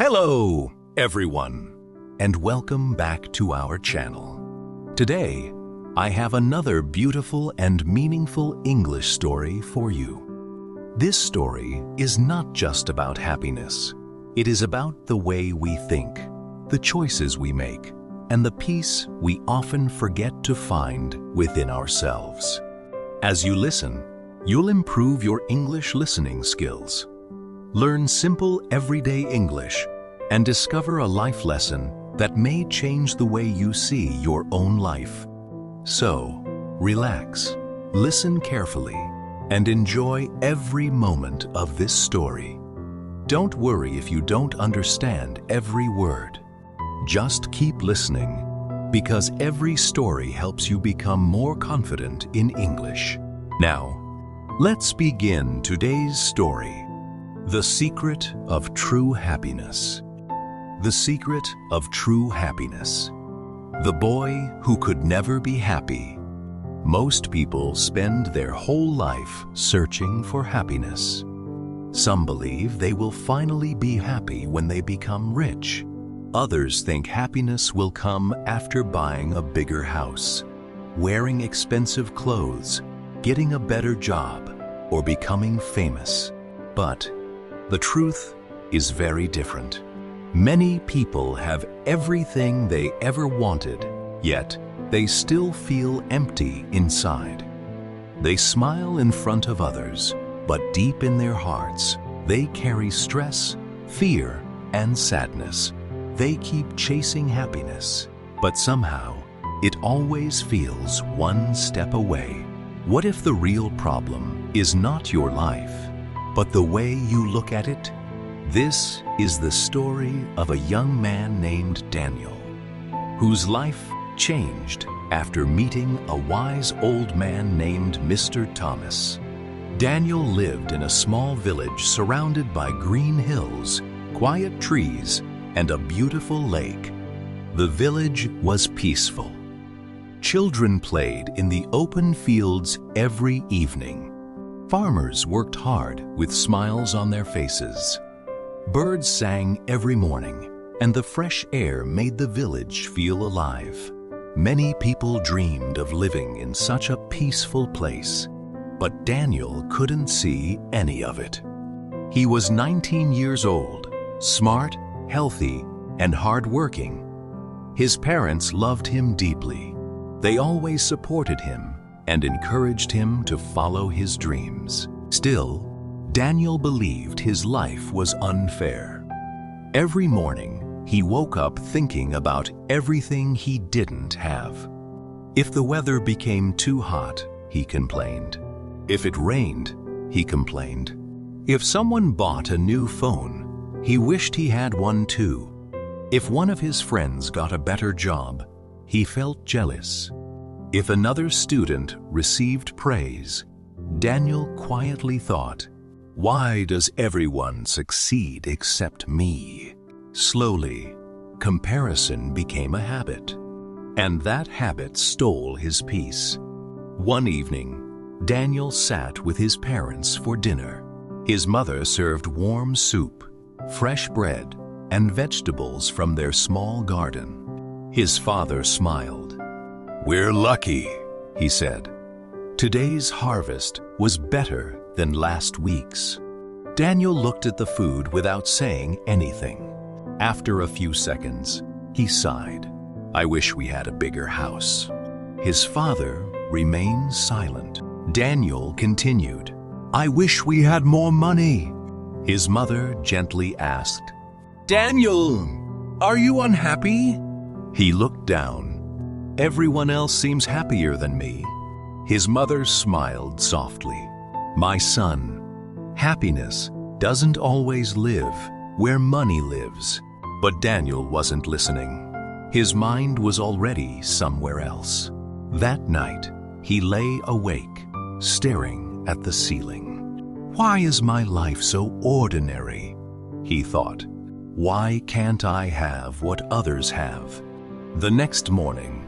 Hello, everyone, and welcome back to our channel. Today, I have another beautiful and meaningful English story for you. This story is not just about happiness. It is about the way we think, the choices we make, and the peace we often forget to find within ourselves. As you listen, you'll improve your English listening skills. Learn simple everyday English and discover a life lesson that may change the way you see your own life. So, relax, listen carefully, and enjoy every moment of this story. Don't worry if you don't understand every word. Just keep listening, because every story helps you become more confident in English. Now, let's begin today's story. The Secret of True Happiness. The Secret of True Happiness. The boy who could never be happy. Most people spend their whole life searching for happiness. Some believe they will finally be happy when they become rich. Others think happiness will come after buying a bigger house, wearing expensive clothes, getting a better job, or becoming famous. But the truth is very different. Many people have everything they ever wanted, yet they still feel empty inside. They smile in front of others, but deep in their hearts, they carry stress, fear, and sadness. They keep chasing happiness, but somehow it always feels one step away. What if the real problem is not your life, but the way you look at it? This is the story of a young man named Daniel, whose life changed after meeting a wise old man named Mr. Thomas. Daniel lived in a small village surrounded by green hills, quiet trees, and a beautiful lake. The village was peaceful. Children played in the open fields every evening. Farmers worked hard with smiles on their faces. Birds sang every morning, and the fresh air made the village feel alive. Many people dreamed of living in such a peaceful place, but Daniel couldn't see any of it. He was 19 years old, smart, healthy, and hardworking. His parents loved him deeply. They always supported him and encouraged him to follow his dreams. Still, Daniel believed his life was unfair. Every morning, he woke up thinking about everything he didn't have. If the weather became too hot, he complained. If it rained, he complained. If someone bought a new phone, he wished he had one too. If one of his friends got a better job, he felt jealous. If another student received praise, Daniel quietly thought, "Why does everyone succeed except me?" Slowly, comparison became a habit, and that habit stole his peace. One evening, Daniel sat with his parents for dinner. His mother served warm soup, fresh bread, and vegetables from their small garden. His father smiled. "We're lucky," he said. Today's harvest was better than last week's. Daniel looked at the food without saying anything. After a few seconds, he sighed. "I wish we had a bigger house." His father remained silent. Daniel continued, "I wish we had more money." His mother gently asked, "Daniel, are you unhappy?" He looked down. "Everyone else seems happier than me." His mother smiled softly. "My son, happiness doesn't always live where money lives." But Daniel wasn't listening. His mind was already somewhere else. That night, he lay awake, staring at the ceiling. "Why is my life so ordinary?" he thought. "Why can't I have what others have?" The next morning,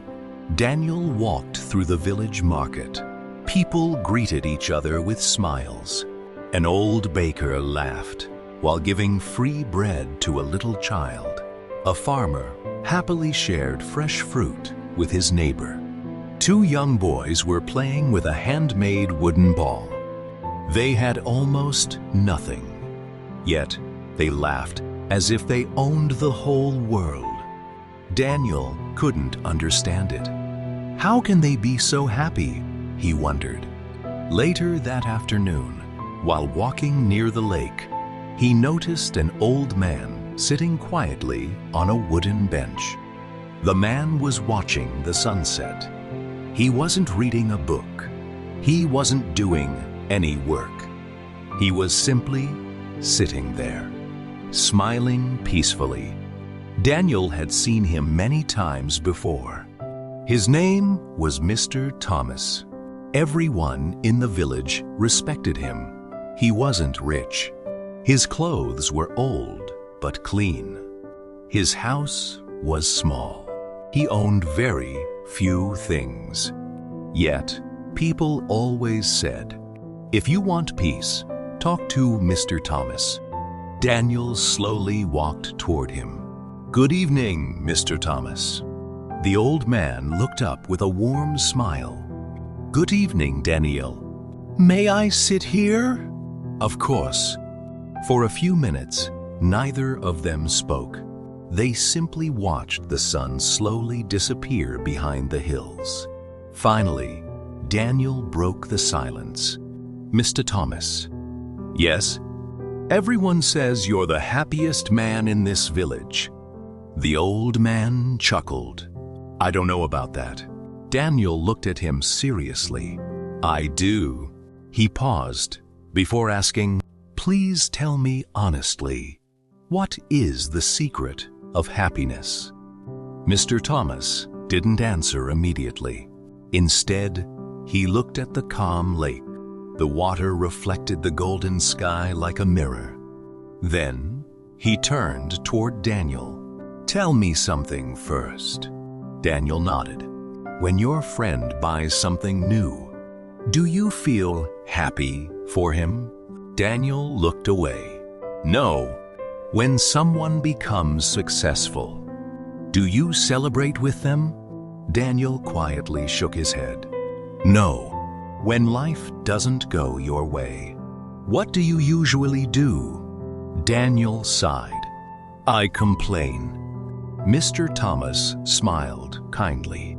Daniel walked through the village market. People greeted each other with smiles. An old baker laughed. while giving free bread to a little child. A farmer happily shared fresh fruit with his neighbor. Two young boys were playing with a handmade wooden ball. They had almost nothing, yet they laughed as if they owned the whole world. Daniel couldn't understand it. How can they be so happy? He wondered. Later that afternoon, while walking near the lake, he noticed an old man sitting quietly on a wooden bench. The man was watching the sunset. He wasn't reading a book. He wasn't doing any work. He was simply sitting there, smiling peacefully. Daniel had seen him many times before. His name was Mr. Thomas. Everyone in the village respected him. He wasn't rich. His clothes were old but clean. His house was small. He owned very few things. Yet, people always said, "If you want peace, talk to Mr. Thomas." Daniel slowly walked toward him. "Good evening, Mr. Thomas." The old man looked up with a warm smile. "Good evening, Daniel. May I sit here?" "Of course." For a few minutes, neither of them spoke. They simply watched the sun slowly disappear behind the hills. Finally, Daniel broke the silence. "Mr. Thomas." "Yes?" "Everyone says you're the happiest man in this village." The old man chuckled. "I don't know about that." Daniel looked at him seriously. "I do." He paused before asking, "Please tell me honestly, what is the secret of happiness?" Mr. Thomas didn't answer immediately. Instead, he looked at the calm lake. The water reflected the golden sky like a mirror. Then, he turned toward Daniel. "Tell me something first." Daniel nodded. "When your friend buys something new, do you feel happy for him?" Daniel looked away. "No." "When someone becomes successful, do you celebrate with them?" Daniel quietly shook his head. "No." "When life doesn't go your way, what do you usually do?" Daniel sighed. "I complain." Mr. Thomas smiled kindly.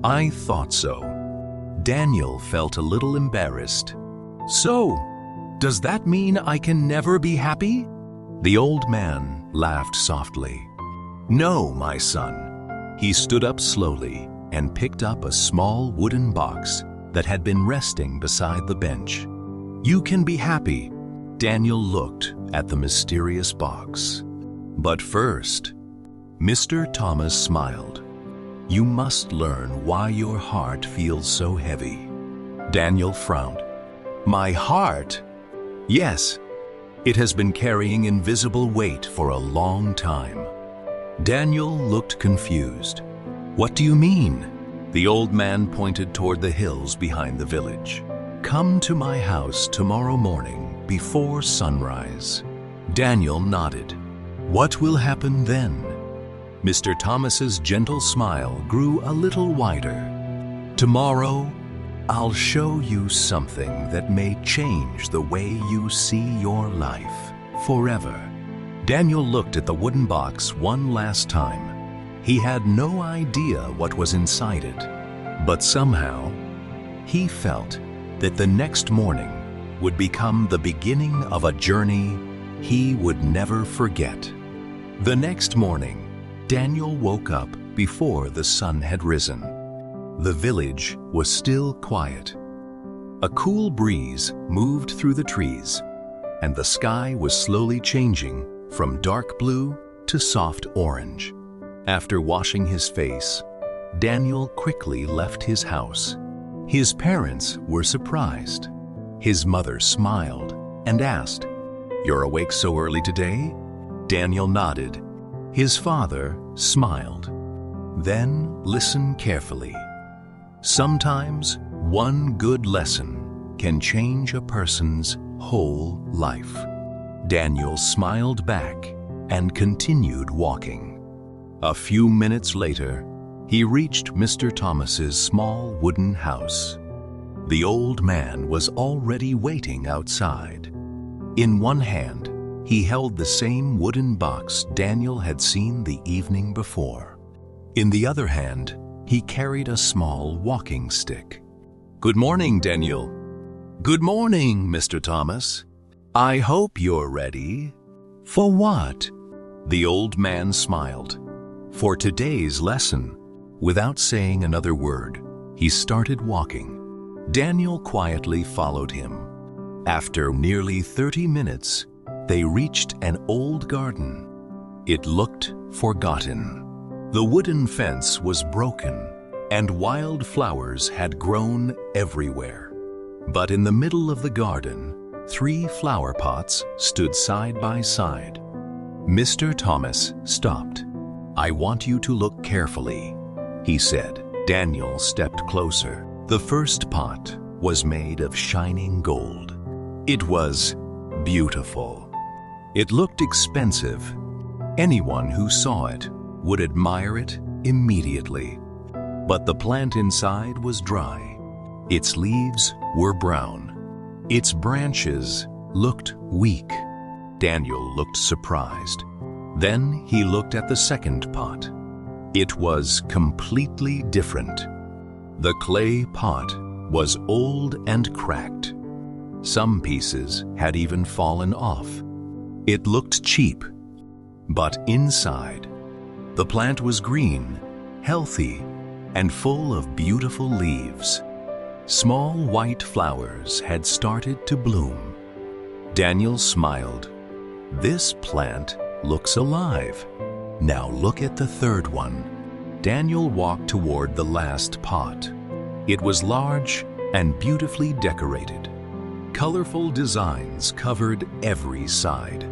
"I thought so." Daniel felt a little embarrassed. "So, does that mean I can never be happy?" The old man laughed softly. "No, my son." He stood up slowly and picked up a small wooden box that had been resting beside the bench. "You can be happy." Daniel looked at the mysterious box. "But first," Mr. Thomas smiled, "you must learn why your heart feels so heavy." Daniel frowned. "My heart?" "Yes. It has been carrying invisible weight for a long time." Daniel looked confused. "What do you mean?" The old man pointed toward the hills behind the village. "Come to my house tomorrow morning before sunrise." Daniel nodded. "What will happen then?" Mr. Thomas's gentle smile grew a little wider. "Tomorrow, I'll show you something that may change the way you see your life forever." Daniel looked at the wooden box one last time. He had no idea what was inside it, but somehow, he felt that the next morning would become the beginning of a journey he would never forget. The next morning, Daniel woke up before the sun had risen. The village was still quiet. A cool breeze moved through the trees, and the sky was slowly changing from dark blue to soft orange. After washing his face, Daniel quickly left his house. His parents were surprised. His mother smiled and asked, "You're awake so early today?" Daniel nodded. His father smiled. "Then listen carefully. Sometimes one good lesson can change a person's whole life." Daniel smiled back and continued walking. A few minutes later, he reached Mr. Thomas's small wooden house. The old man was already waiting outside. In one hand, he held the same wooden box Daniel had seen the evening before. In the other hand, he carried a small walking stick. "Good morning, Daniel." "Good morning, Mr. Thomas. I hope you're ready." "For what?" The old man smiled. "For today's lesson." Without saying another word, he started walking. Daniel quietly followed him. After nearly 30 minutes, they reached an old garden. It looked forgotten. The wooden fence was broken, and wild flowers had grown everywhere. But in the middle of the garden, 3 flower pots stood side by side. Mr. Thomas stopped. "I want you to look carefully," he said. Daniel stepped closer. The first pot was made of shining gold. It was beautiful. It looked expensive. Anyone who saw it would admire it immediately. But the plant inside was dry. Its leaves were brown. Its branches looked weak. Daniel looked surprised. Then he looked at the second pot. It was completely different. The clay pot was old and cracked. Some pieces had even fallen off. It looked cheap. But inside, the plant was green, healthy, and full of beautiful leaves. Small white flowers had started to bloom. Daniel smiled. "This plant looks alive. Now look at the third one." Daniel walked toward the last pot. It was large and beautifully decorated. Colorful designs covered every side.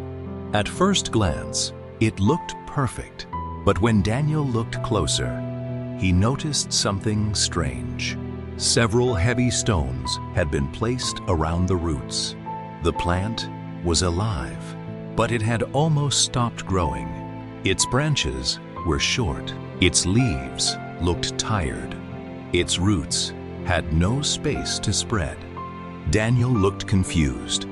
At first glance, it looked perfect. But when Daniel looked closer, he noticed something strange. Several heavy stones had been placed around the roots. The plant was alive, but it had almost stopped growing. Its branches were short. Its leaves looked tired. Its roots had no space to spread. Daniel looked confused.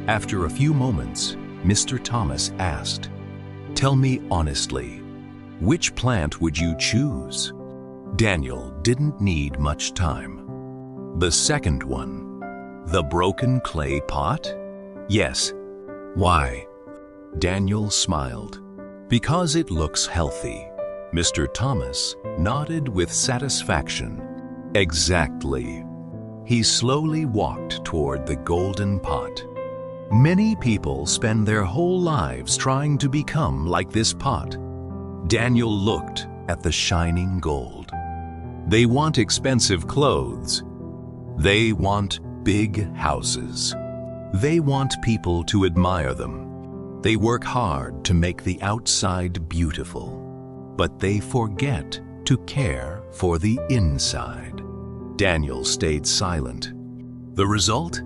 After a few moments, Mr. Thomas asked, "Tell me honestly, which plant would you choose?" Daniel didn't need much time. "The second one. The broken clay pot?" "Yes." "Why?" Daniel smiled. "Because it looks healthy." Mr. Thomas nodded with satisfaction. "Exactly." He slowly walked toward the golden pot. Many people spend their whole lives trying to become like this pot. Daniel looked at the shining gold. They want expensive clothes. They want big houses. They want people to admire them. They work hard to make the outside beautiful, but they forget to care for the inside. Daniel stayed silent. The result?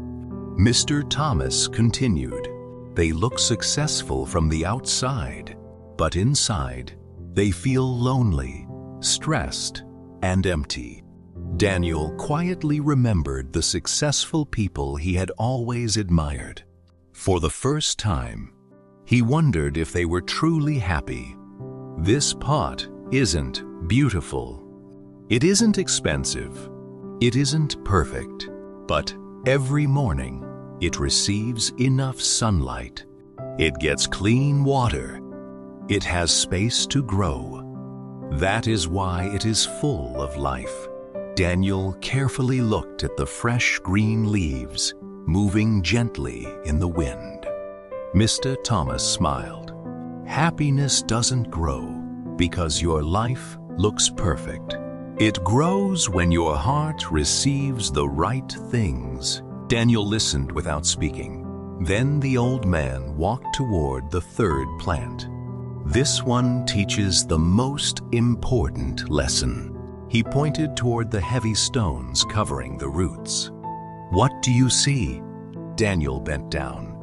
Mr. Thomas continued. They look successful from the outside, but inside, they feel lonely, stressed, and empty. Daniel quietly remembered the successful people he had always admired. For the first time, he wondered if they were truly happy. This pot isn't beautiful. It isn't expensive. It isn't perfect. But every morning, it receives enough sunlight. It gets clean water. It has space to grow. That is why it is full of life. Daniel carefully looked at the fresh green leaves, moving gently in the wind. Mr. Thomas smiled. Happiness doesn't grow because your life looks perfect. It grows when your heart receives the right things. Daniel listened without speaking. Then the old man walked toward the third plant. This one teaches the most important lesson. He pointed toward the heavy stones covering the roots. "What do you see?" Daniel bent down.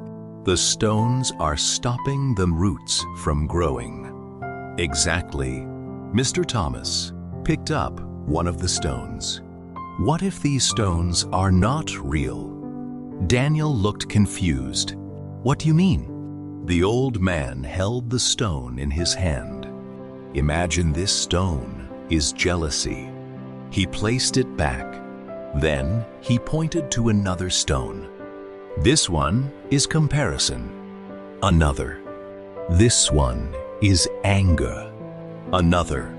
The stones are stopping the roots from growing. Exactly. Mr. Thomas picked up one of the stones. What if these stones are not real? Daniel looked confused. What do you mean? The old man held the stone in his hand. Imagine this stone is jealousy. He placed it back. Then he pointed to another stone. This one is comparison. Another. This one is anger. Another.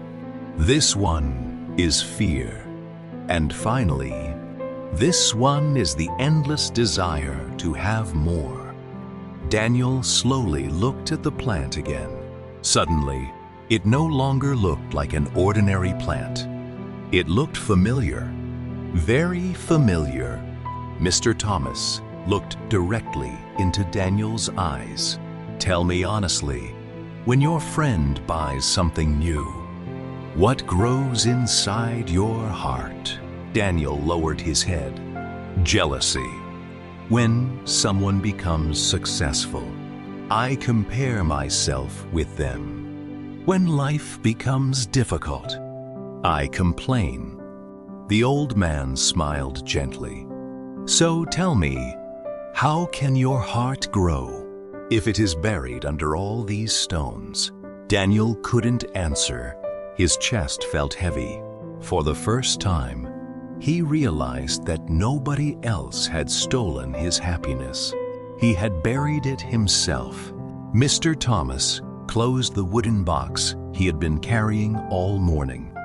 This one is fear. And finally, this one is the endless desire to have more. Daniel slowly looked at the plant again. Suddenly, it no longer looked like an ordinary plant. It looked familiar, very familiar. Mr. Thomas looked directly into Daniel's eyes. Tell me honestly, when your friend buys something new, what grows inside your heart? Daniel lowered his head. Jealousy. When someone becomes successful, I compare myself with them. When life becomes difficult, I complain. The old man smiled gently. So tell me, how can your heart grow if it is buried under all these stones? Daniel couldn't answer. His chest felt heavy. For the first time, he realized that nobody else had stolen his happiness. He had buried it himself. Mr. Thomas closed the wooden box he had been carrying all morning.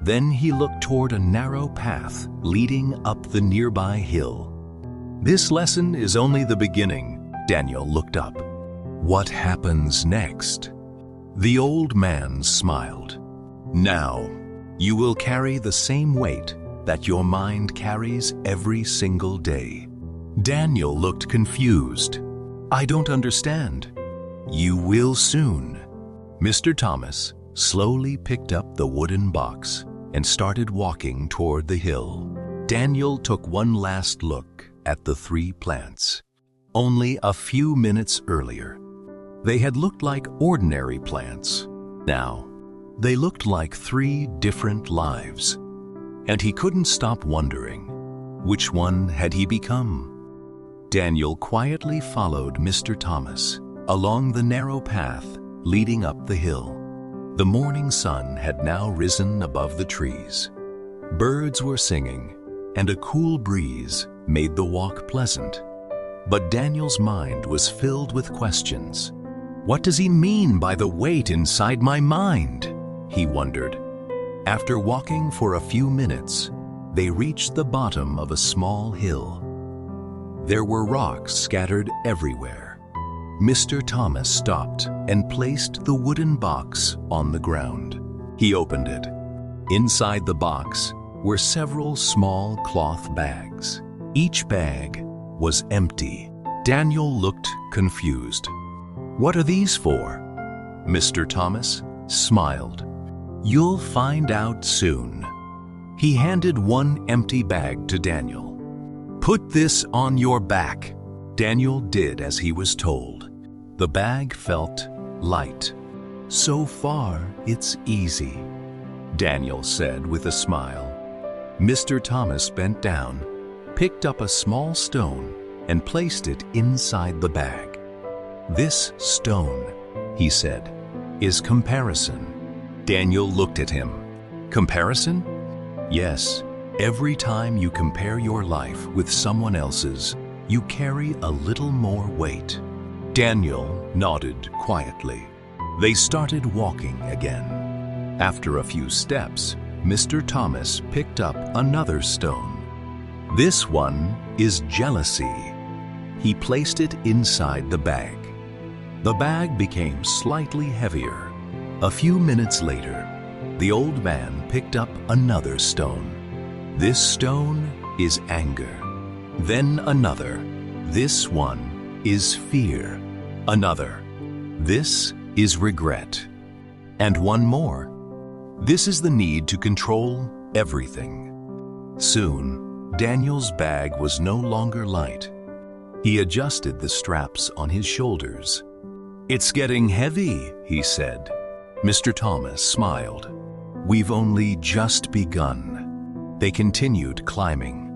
Then he looked toward a narrow path leading up the nearby hill. This lesson is only the beginning. Daniel looked up. What happens next? The old man smiled. Now, you will carry the same weight that your mind carries every single day. Daniel looked confused. I don't understand. You will soon. Mr. Thomas slowly picked up the wooden box and started walking toward the hill. Daniel took one last look at the three plants. Only a few minutes earlier, they had looked like ordinary plants. Now, they looked like three different lives. And he couldn't stop wondering, which one had he become? Daniel quietly followed Mr. Thomas along the narrow path leading up the hill. The morning sun had now risen above the trees. Birds were singing, and a cool breeze made the walk pleasant. But Daniel's mind was filled with questions. What does he mean by the weight inside my mind? He wondered. After walking for a few minutes, they reached the bottom of a small hill. There were rocks scattered everywhere. Mr. Thomas stopped and placed the wooden box on the ground. He opened it. Inside the box were several small cloth bags. Each bag was empty. Daniel looked confused. What are these for? Mr. Thomas smiled. You'll find out soon. He handed one empty bag to Daniel. Put this on your back. Daniel did as he was told. The bag felt light. So far, it's easy, Daniel said with a smile. Mr. Thomas bent down, picked up a small stone, and placed it inside the bag. This stone, he said, is comparison. Daniel looked at him. Comparison? Yes, every time you compare your life with someone else's, you carry a little more weight. Daniel nodded quietly. They started walking again. After a few steps, Mr. Thomas picked up another stone. This one is jealousy. He placed it inside the bag. The bag became slightly heavier. A few minutes later, the old man picked up another stone. This stone is anger. Then another. This one is fear. Another. This is regret. And one more. This is the need to control everything. Soon, Daniel's bag was no longer light. He adjusted the straps on his shoulders. "It's getting heavy," he said. Mr. Thomas smiled. "We've only just begun." They continued climbing.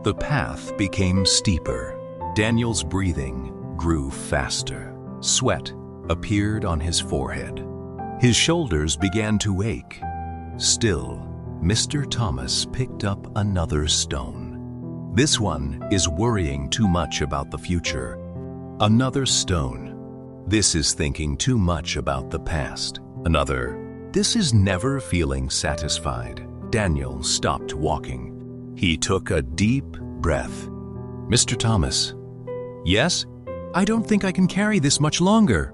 The path became steeper. Daniel's breathing grew faster. Sweat appeared on his forehead. His shoulders began to ache. Still, Mr. Thomas picked up another stone. This one is worrying too much about the future. Another stone. This is thinking too much about the past. Another. This is never feeling satisfied. Daniel stopped walking. He took a deep breath. "Mr. Thomas." "Yes? I don't think I can carry this much longer."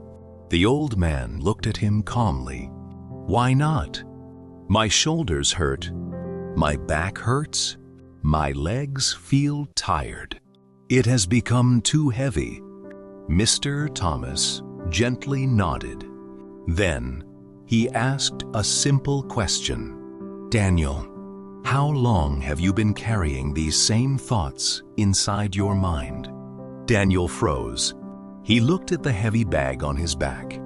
The old man looked at him calmly. "Why not?" "My shoulders hurt. My back hurts. My legs feel tired. It has become too heavy." Mr. Thomas gently nodded. Then he asked a simple question. "Daniel, how long have you been carrying these same thoughts inside your mind?" Daniel froze. He looked at the heavy bag on his back.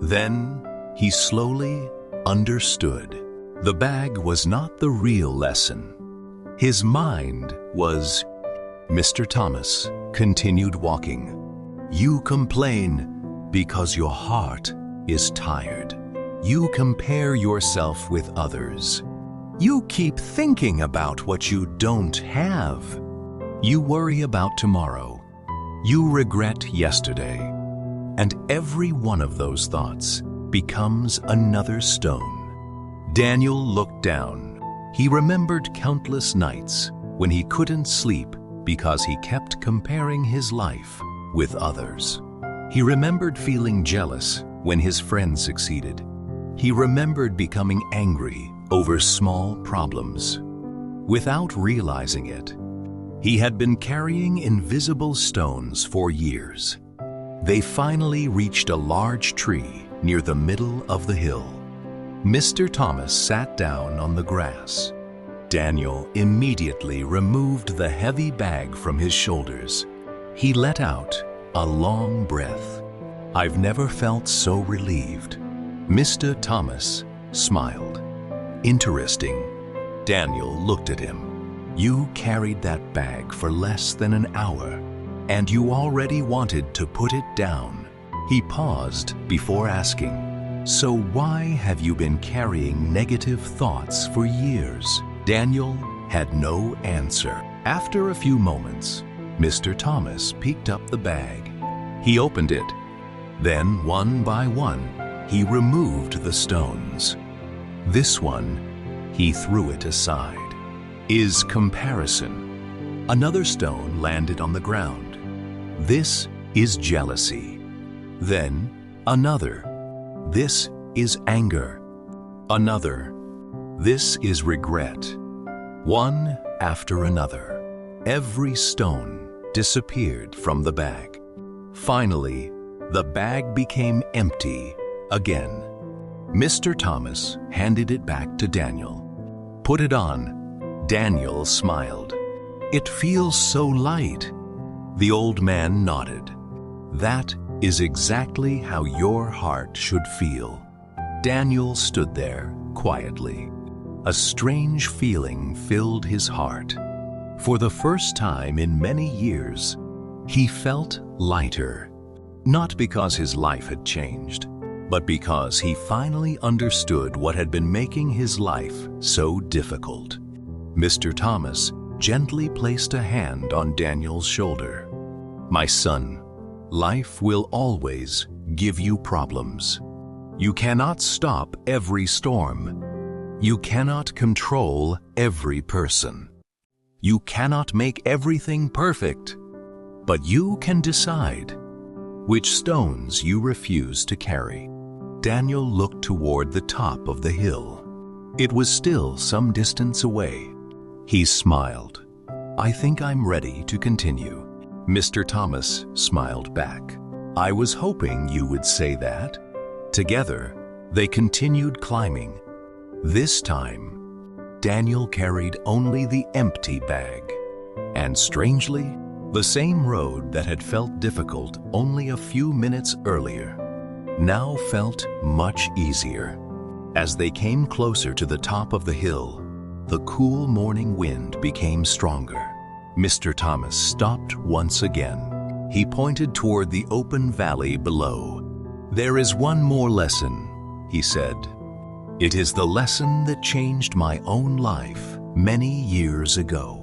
Then he slowly understood. The bag was not the real lesson. His mind was. Mr. Thomas continued walking. "You complain because your heart is tired. You compare yourself with others. You keep thinking about what you don't have. You worry about tomorrow. You regret yesterday. And every one of those thoughts becomes another stone." Daniel looked down. He remembered countless nights when he couldn't sleep because he kept comparing his life with others. He remembered feeling jealous when his friends succeeded. He remembered becoming angry over small problems. Without realizing it, he had been carrying invisible stones for years. They finally reached a large tree near the middle of the hill. Mr. Thomas sat down on the grass. Daniel immediately removed the heavy bag from his shoulders. He let out a long breath. "I've never felt so relieved." Mr. Thomas smiled. "Interesting." Daniel looked at him. "You carried that bag for less than an hour, and you already wanted to put it down." He paused before asking, "So why have you been carrying negative thoughts for years?" Daniel had no answer. After a few moments, Mr. Thomas picked up the bag. He opened it. Then, one by one, he removed the stones. This one, he threw it aside. Is comparison. Another stone landed on the ground. This is jealousy. Then, another. This is anger. Another. This is regret. One after another. Every stone disappeared from the bag. Finally, the bag became empty again. Mr. Thomas handed it back to Daniel. "Put it on." Daniel smiled. "It feels so light." The old man nodded. "That is exactly how your heart should feel." Daniel stood there quietly. A strange feeling filled his heart. For the first time in many years, he felt lighter. Not because his life had changed, but because he finally understood what had been making his life so difficult. Mr. Thomas gently placed a hand on Daniel's shoulder. "My son, life will always give you problems. You cannot stop every storm. You cannot control every person. You cannot make everything perfect, but you can decide which stones you refuse to carry." Daniel looked toward the top of the hill. It was still some distance away. He smiled. "I think I'm ready to continue." Mr. Thomas smiled back. "I was hoping you would say that." Together, they continued climbing. This time, Daniel carried only the empty bag. And strangely, The same road that had felt difficult only a few minutes earlier now felt much easier. As they came closer to the top of the hill, the cool morning wind became stronger. Mr. Thomas stopped once again. He pointed toward the open valley below. "There is one more lesson," he said. "It is the lesson that changed my own life many years ago."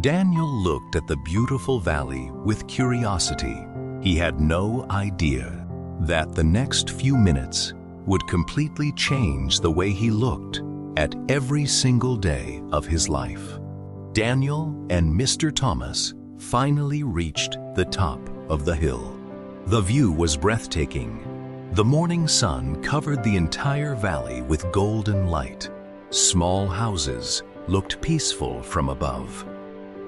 Daniel looked at the beautiful valley with curiosity. He had no idea that the next few minutes would completely change the way he looked at every single day of his life. Daniel and Mr. Thomas finally reached the top of the hill. The view was breathtaking. The morning sun covered the entire valley with golden light. Small houses looked peaceful from above.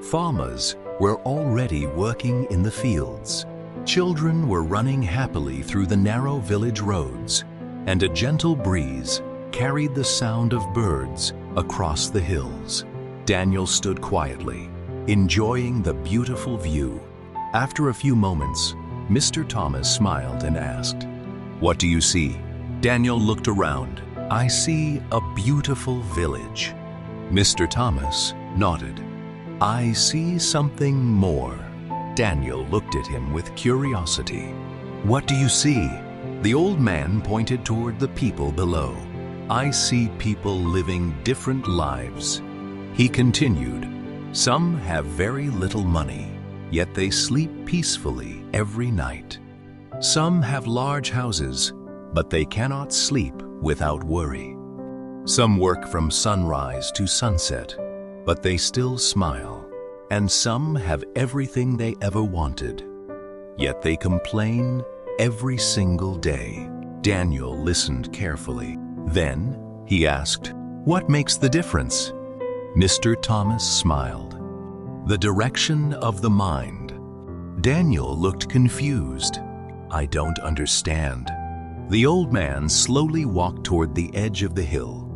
Farmers were already working in the fields. Children were running happily through the narrow village roads, and a gentle breeze carried the sound of birds across the hills. Daniel stood quietly, enjoying the beautiful view. After a few moments, Mr. Thomas smiled and asked, "What do you see?" Daniel looked around. "I see a beautiful village." Mr. Thomas nodded. "I see something more." Daniel looked at him with curiosity. "What do you see?" The old man pointed toward the people below. "I see people living different lives." He continued, "Some have very little money, yet they sleep peacefully every night. Some have large houses, but they cannot sleep without worry. Some work from sunrise to sunset, but they still smile. And some have everything they ever wanted, yet they complain every single day." Daniel listened carefully. Then he asked, "What makes the difference?" Mr. Thomas smiled. "The direction of the mind." Daniel looked confused. "I don't understand." The old man slowly walked toward the edge of the hill.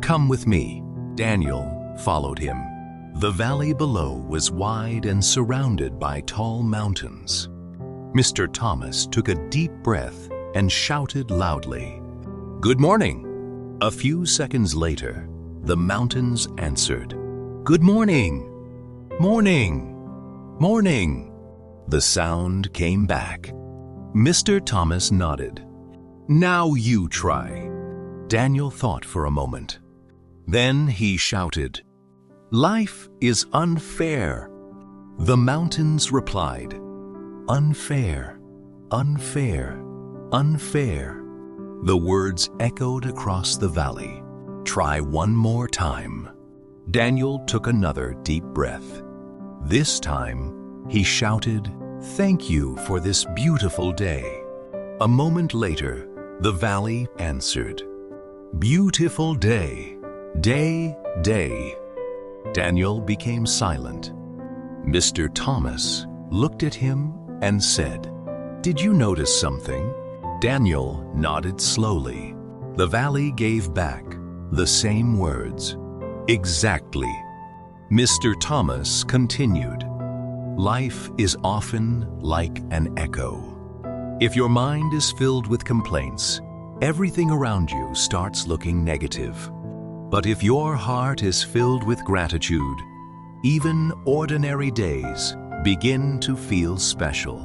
"Come with me." Daniel followed him. The valley below was wide and surrounded by tall mountains. Mr. Thomas took a deep breath and shouted loudly, "Good morning!" A few seconds later, the mountains answered, "Good morning! Morning! Morning!" The sound came back. Mr. Thomas nodded. "Now you try." Daniel thought for a moment. Then he shouted, "Life is unfair." The mountains replied, "Unfair, unfair, unfair." The words echoed across the valley. "Try one more time." Daniel took another deep breath. This time, he shouted, "Thank you for this beautiful day." A moment later, the valley answered, "Beautiful day, day, day." Daniel became silent. Mr. Thomas looked at him and said, "Did you notice something?" Daniel nodded slowly. The valley gave back the same words. "Exactly." Mr. Thomas continued, "Life is often like an echo. If your mind is filled with complaints, everything around you starts looking negative. But if your heart is filled with gratitude, even ordinary days begin to feel special."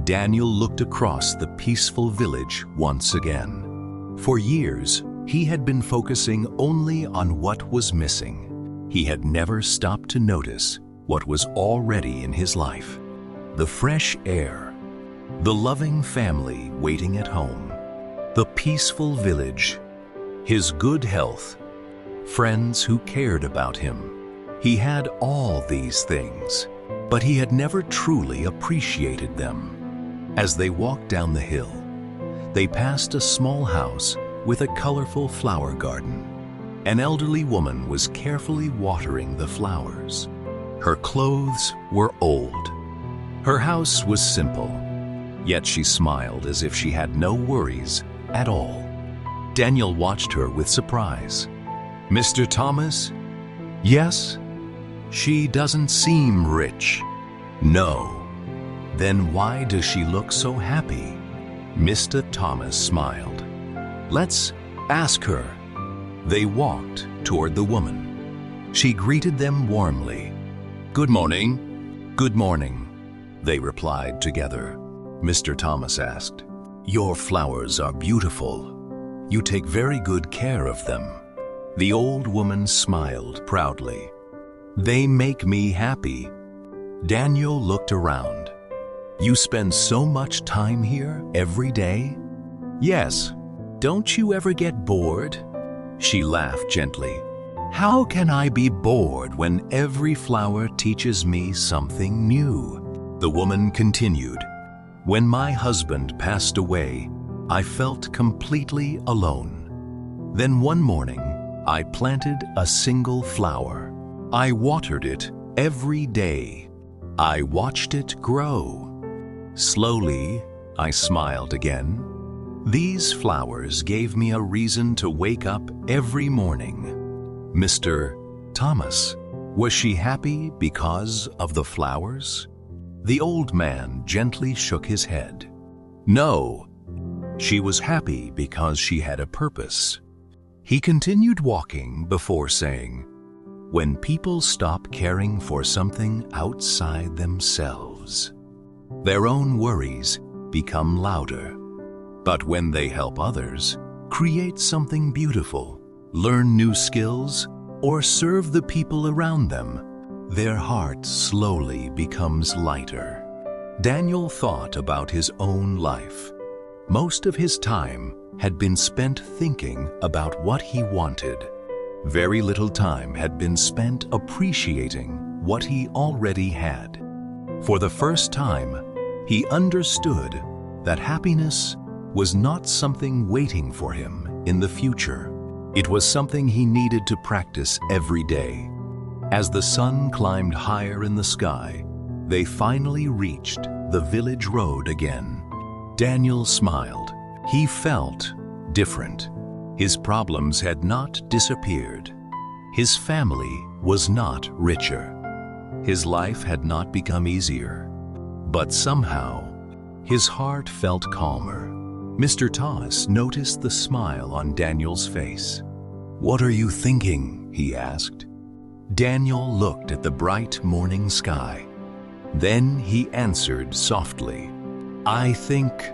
Daniel looked across the peaceful village once again. For years, he had been focusing only on what was missing. He had never stopped to notice what was already in his life. The fresh air, the loving family waiting at home, the peaceful village, his good health, friends who cared about him. He had all these things, but he had never truly appreciated them. As they walked down the hill, they passed a small house with a colorful flower garden. An elderly woman was carefully watering the flowers. Her clothes were old. Her house was simple, yet she smiled as if she had no worries at all. Daniel watched her with surprise. "Mr. Thomas?" "Yes?" "She doesn't seem rich." No. Then why does she look so happy? Mr. Thomas smiled. Let's ask her. They walked toward the woman. She greeted them warmly. Good morning. Good morning, they replied together. Mr. Thomas asked, Your flowers are beautiful. You take very good care of them. The old woman smiled proudly. They make me happy. Daniel looked around. You spend so much time here every day? Yes. Don't you ever get bored? She laughed gently. How can I be bored when every flower teaches me something new? The woman continued. When my husband passed away, I felt completely alone. Then one morning, I planted a single flower. I watered it every day. I watched it grow. Slowly, I smiled again. These flowers gave me a reason to wake up every morning. Mr. Thomas, was she happy because of the flowers? The old man gently shook his head. No, she was happy because she had a purpose. He continued walking before saying, When people stop caring for something outside themselves, their own worries become louder. But when they help others, create something beautiful, learn new skills, or serve the people around them, their heart slowly becomes lighter. Daniel thought about his own life. Most of his time had been spent thinking about what he wanted. Very little time had been spent appreciating what he already had. For the first time, he understood that happiness was not something waiting for him in the future. It was something he needed to practice every day. As the sun climbed higher in the sky, they finally reached the village road again. Daniel smiled. He felt different. His problems had not disappeared. His family was not richer. His life had not become easier. But somehow, his heart felt calmer. Mr. Thomas noticed the smile on Daniel's face. What are you thinking? He asked. Daniel looked at the bright morning sky. Then he answered softly, I think,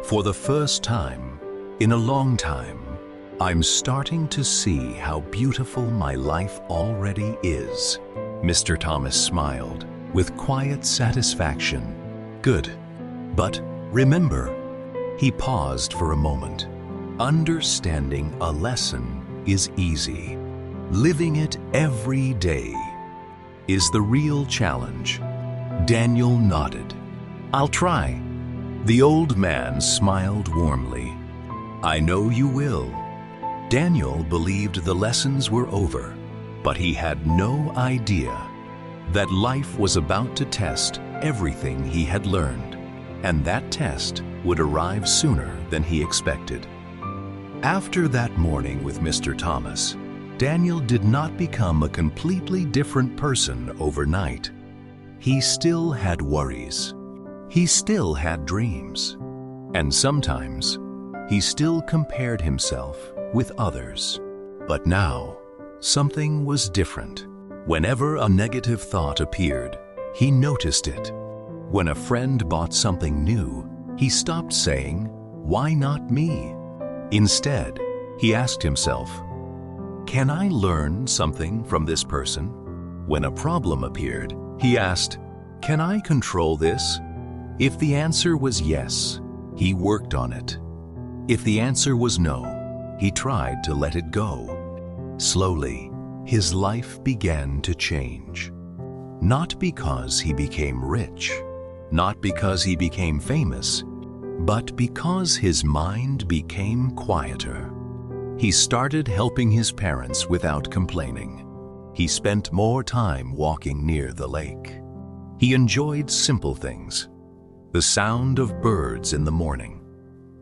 for the first time in a long time, I'm starting to see how beautiful my life already is. Mr. Thomas smiled with quiet satisfaction. Good. But remember, he paused for a moment. Understanding a lesson is easy. Living it every day is the real challenge. Daniel nodded. I'll try. The old man smiled warmly. I know you will. Daniel believed the lessons were over, but he had no idea that life was about to test everything he had learned, and that test would arrive sooner than he expected. After that morning with Mr. Thomas, Daniel did not become a completely different person overnight. He still had worries. He still had dreams. And sometimes, he still compared himself with others. But now, something was different. Whenever a negative thought appeared, he noticed it. When a friend bought something new, he stopped saying, "Why not me?" Instead, he asked himself, "Can I learn something from this person?" When a problem appeared, he asked, "Can I control this?" If the answer was yes, he worked on it. If the answer was no, he tried to let it go. Slowly, his life began to change. Not because he became rich, not because he became famous, but because his mind became quieter. He started helping his parents without complaining. He spent more time walking near the lake. He enjoyed simple things: the sound of birds in the morning,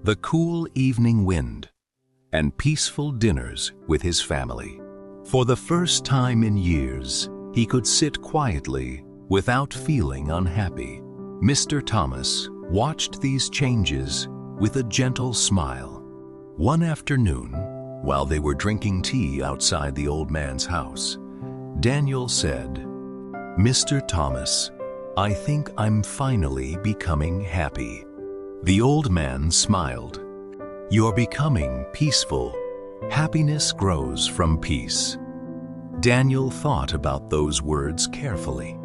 the cool evening wind, and peaceful dinners with his family. For the first time in years, he could sit quietly Without feeling unhappy, Mr. Thomas watched these changes with a gentle smile. One afternoon, while they were drinking tea outside the old man's house, Daniel said, "Mr. Thomas, I think I'm finally becoming happy." The old man smiled. "You're becoming peaceful. Happiness grows from peace." Daniel thought about those words carefully.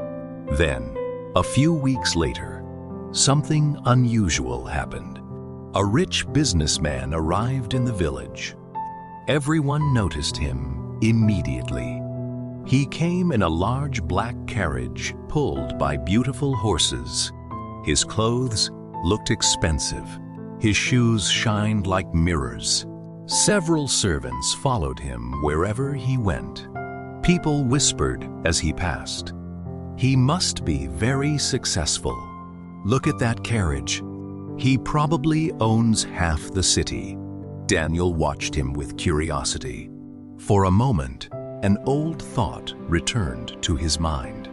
Then, a few weeks later, something unusual happened. A rich businessman arrived in the village. Everyone noticed him immediately. He came in a large black carriage pulled by beautiful horses. His clothes looked expensive. His shoes shined like mirrors. Several servants followed him wherever he went. People whispered as he passed, "He must be very successful. Look at that carriage. He probably owns half the city." Daniel watched him with curiosity. For a moment, an old thought returned to his mind.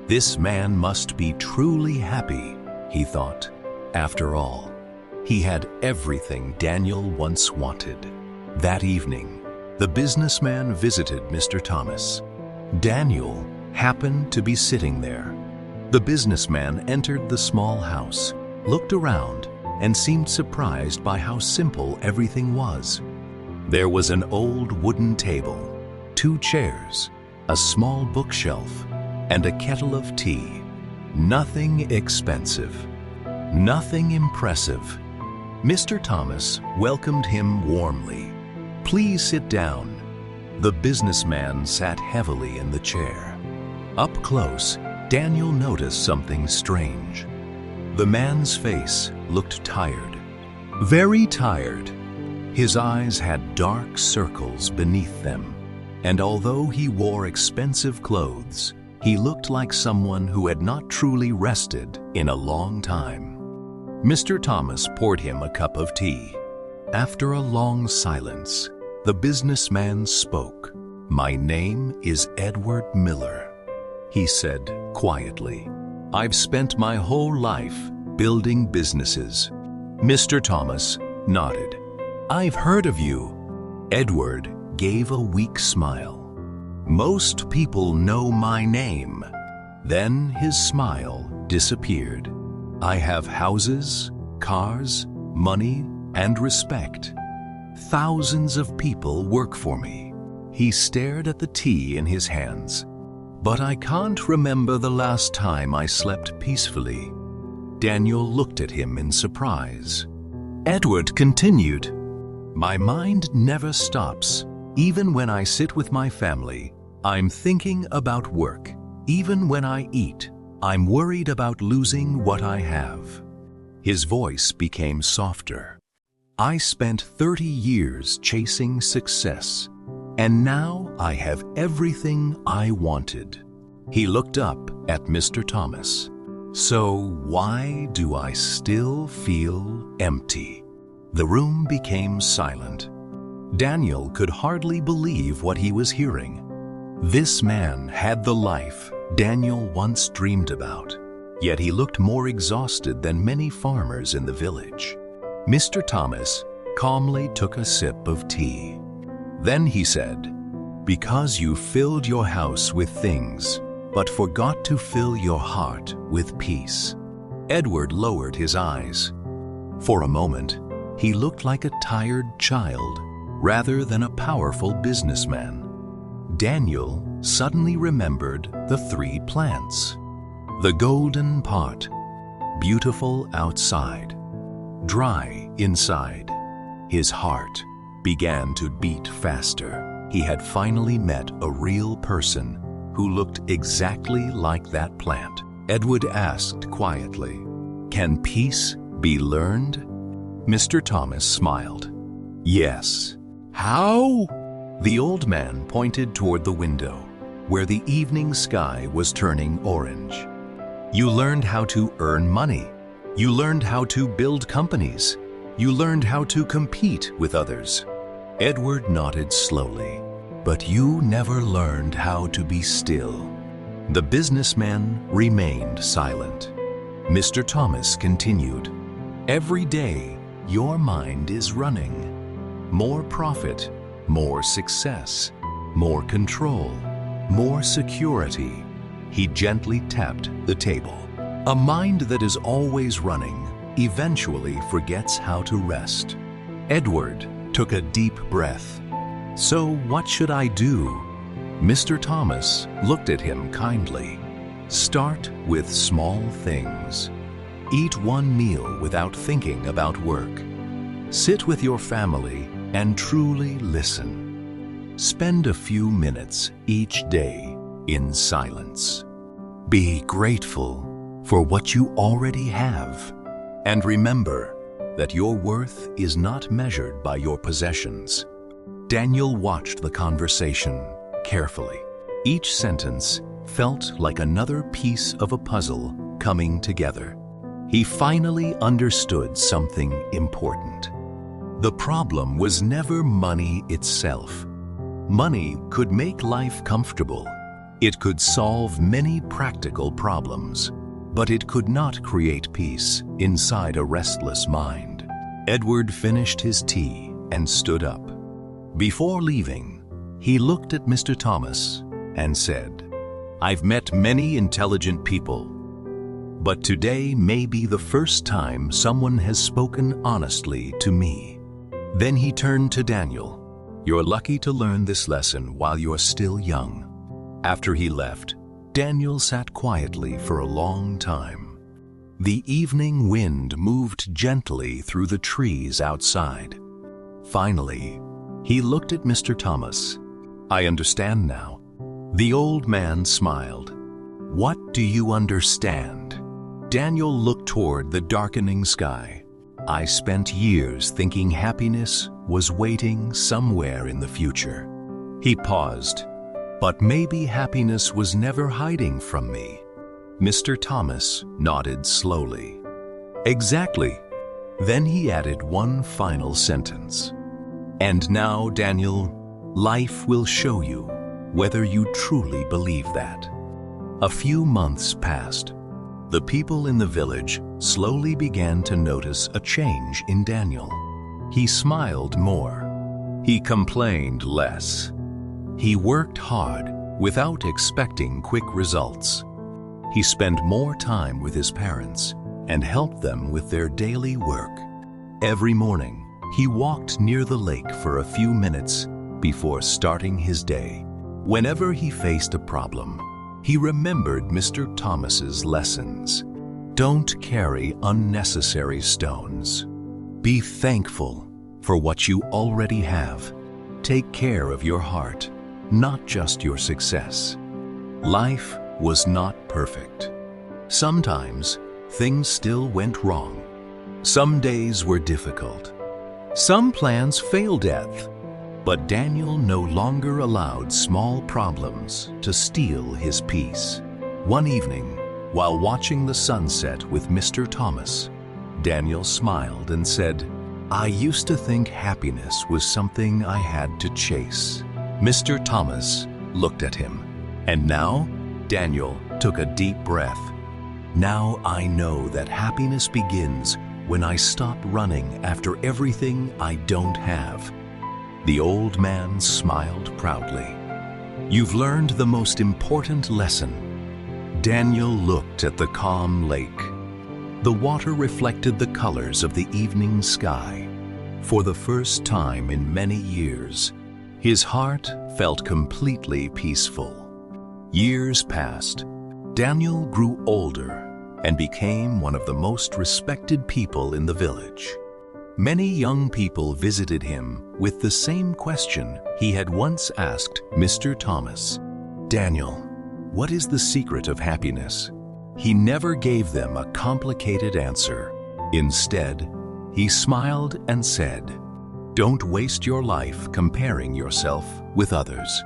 This man must be truly happy, he thought. After all, he had everything Daniel once wanted. That evening, the businessman visited Mr. Thomas. Daniel happened to be sitting there. The businessman entered the small house, looked around, and seemed surprised by how simple everything was. There was an old wooden table, 2 chairs, a small bookshelf, and a kettle of tea. Nothing expensive, nothing impressive. Mr. Thomas welcomed him warmly. "Please sit down." The businessman sat heavily in the chair. Up close, Daniel noticed something strange. The man's face looked tired, very tired. His eyes had dark circles beneath them, and although he wore expensive clothes, he looked like someone who had not truly rested in a long time. Mr. Thomas poured him a cup of tea. After a long silence, the businessman spoke. "My name is Edward Miller," he said quietly. "I've spent my whole life building businesses." Mr. Thomas nodded. "I've heard of you." Edward gave a weak smile. "Most people know my name." Then his smile disappeared. "I have houses, cars, money, and respect. Thousands of people work for me." He stared at the tea in his hands. "But I can't remember the last time I slept peacefully." Daniel looked at him in surprise. Edward continued, "My mind never stops. Even when I sit with my family, I'm thinking about work. Even when I eat, I'm worried about losing what I have." His voice became softer. "I spent 30 years chasing success, and now I have everything I wanted." He looked up at Mr. Thomas. "So why do I still feel empty?" The room became silent. Daniel could hardly believe what he was hearing. This man had the life Daniel once dreamed about, yet he looked more exhausted than many farmers in the village. Mr. Thomas calmly took a sip of tea. Then he said, "Because you filled your house with things, but forgot to fill your heart with peace." Edward lowered his eyes. For a moment, he looked like a tired child rather than a powerful businessman. Daniel suddenly remembered the 3 plants. The golden pot, beautiful outside, dry inside. His heart began to beat faster. He had finally met a real person who looked exactly like that plant. Edward asked quietly, "Can peace be learned?" Mr. Thomas smiled. "Yes." "How?" The old man pointed toward the window, where the evening sky was turning orange. "You learned how to earn money. You learned how to build companies. You learned how to compete with others." Edward nodded slowly. "But you never learned how to be still." The businessman remained silent. Mr. Thomas continued, "Every day, your mind is running. More profit, more success, more control, more security." He gently tapped the table. A mind that is always running eventually forgets how to rest. Edward took a deep breath. "So what should I do?" Mr. Thomas looked at him kindly. "Start with small things. Eat one meal without thinking about work. Sit with your family and truly listen. Spend a few minutes each day in silence. Be grateful for what you already have. And remember that your worth is not measured by your possessions." Daniel watched the conversation carefully. Each sentence felt like another piece of a puzzle coming together. He finally understood something important. The problem was never money itself. Money could make life comfortable. It could solve many practical problems, but it could not create peace inside a restless mind. Edward finished his tea and stood up. Before leaving, he looked at Mr. Thomas and said, "I've met many intelligent people, but today may be the first time someone has spoken honestly to me." Then he turned to Daniel. "You're lucky to learn this lesson while you're still young." After he left, Daniel sat quietly for a long time. The evening wind moved gently through the trees outside. Finally, he looked at Mr. Thomas. "I understand now." The old man smiled. "What do you understand?" Daniel looked toward the darkening sky. "I spent years thinking happiness was waiting somewhere in the future." He paused. "But maybe happiness was never hiding from me." Mr. Thomas nodded slowly. "Exactly." Then he added one final sentence. "And now, Daniel, life will show you whether you truly believe that." A few months passed. The people in the village slowly began to notice a change in Daniel. He smiled more. He complained less. He worked hard without expecting quick results. He spent more time with his parents and helped them with their daily work. Every morning, he walked near the lake for a few minutes before starting his day. Whenever he faced a problem, he remembered Mr. Thomas's lessons. Don't carry unnecessary stones. Be thankful for what you already have. Take care of your heart, not just your success. Life was not perfect. Sometimes things still went wrong. Some days were difficult. Some plans failed death. But Daniel no longer allowed small problems to steal his peace. One evening, while watching the sunset with Mr. Thomas, Daniel smiled and said, "I used to think happiness was something I had to chase." Mr. Thomas looked at him, and now Daniel took a deep breath. "Now I know that happiness begins when I stop running after everything I don't have." The old man smiled proudly. "You've learned the most important lesson." Daniel looked at the calm lake. The water reflected the colors of the evening sky. For the first time in many years, his heart felt completely peaceful. Years passed. Daniel grew older and became one of the most respected people in the village. Many young people visited him with the same question he had once asked Mr. Thomas. "Daniel, what is the secret of happiness?" He never gave them a complicated answer. Instead, he smiled and said, "Don't waste your life comparing yourself with others.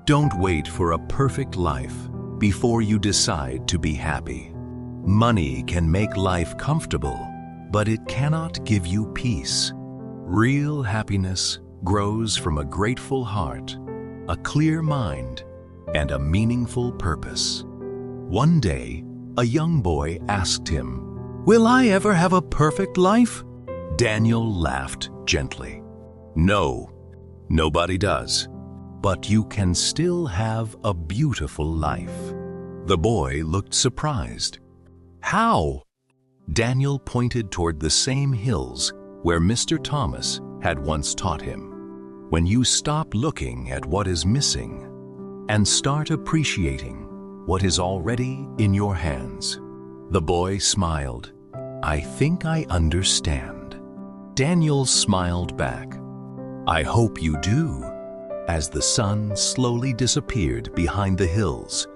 Don't wait for a perfect life before you decide to be happy. Money can make life comfortable, but it cannot give you peace. Real happiness grows from a grateful heart, a clear mind, and a meaningful purpose." One day, a young boy asked him, "Will I ever have a perfect life?" Daniel laughed gently. "No, nobody does. But you can still have a beautiful life." The boy looked surprised. "How?" Daniel pointed toward the same hills where Mr. Thomas had once taught him. "When you stop looking at what is missing and start appreciating what is already in your hands." The boy smiled. "I think I understand." Daniel smiled back. "I hope you do." As the sun slowly disappeared behind the hills,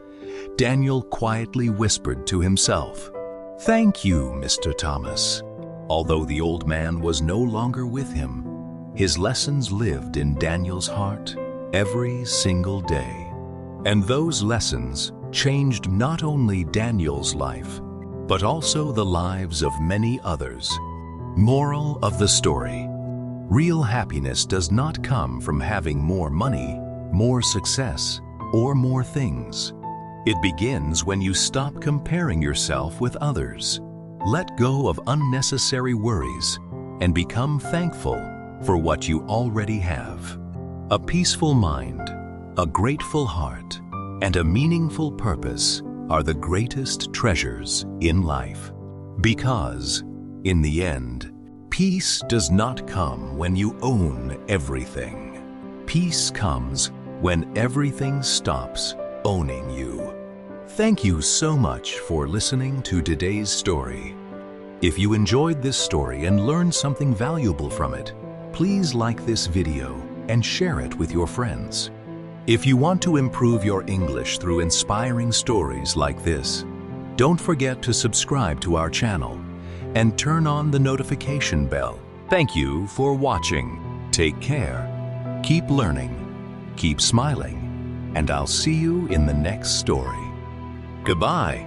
Daniel quietly whispered to himself, "Thank you, Mr. Thomas." Although the old man was no longer with him, his lessons lived in Daniel's heart every single day. And those lessons changed not only Daniel's life, but also the lives of many others. Moral of the story: real happiness does not come from having more money, more success, or more things. It begins when you stop comparing yourself with others. Let go of unnecessary worries and become thankful for what you already have. A peaceful mind, a grateful heart, and a meaningful purpose are the greatest treasures in life. Because, in the end, peace does not come when you own everything. Peace comes when everything stops owning you. Thank you so much for listening to today's story. If you enjoyed this story and learned something valuable from it, please like this video and share it with your friends. If you want to improve your English through inspiring stories like this, don't forget to subscribe to our channel and turn on the notification bell. Thank you for watching. Take care, keep learning, keep smiling, and I'll see you in the next story. Goodbye.